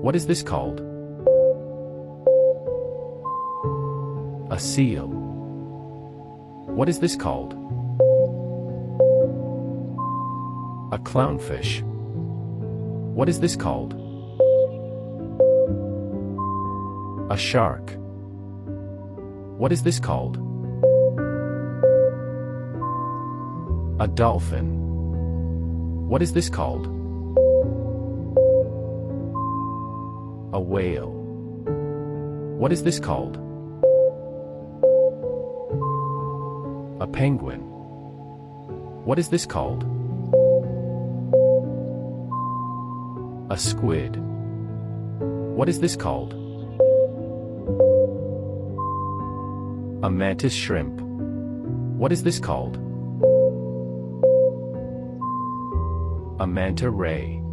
What is this called? A seal. What is this called? A clownfish. What is this called? A shark. What is this called? A dolphin. What is this called? A whale. What is this called? A penguin. What is this called? A squid. What is this called? A mantis shrimp. What is this called? A manta ray.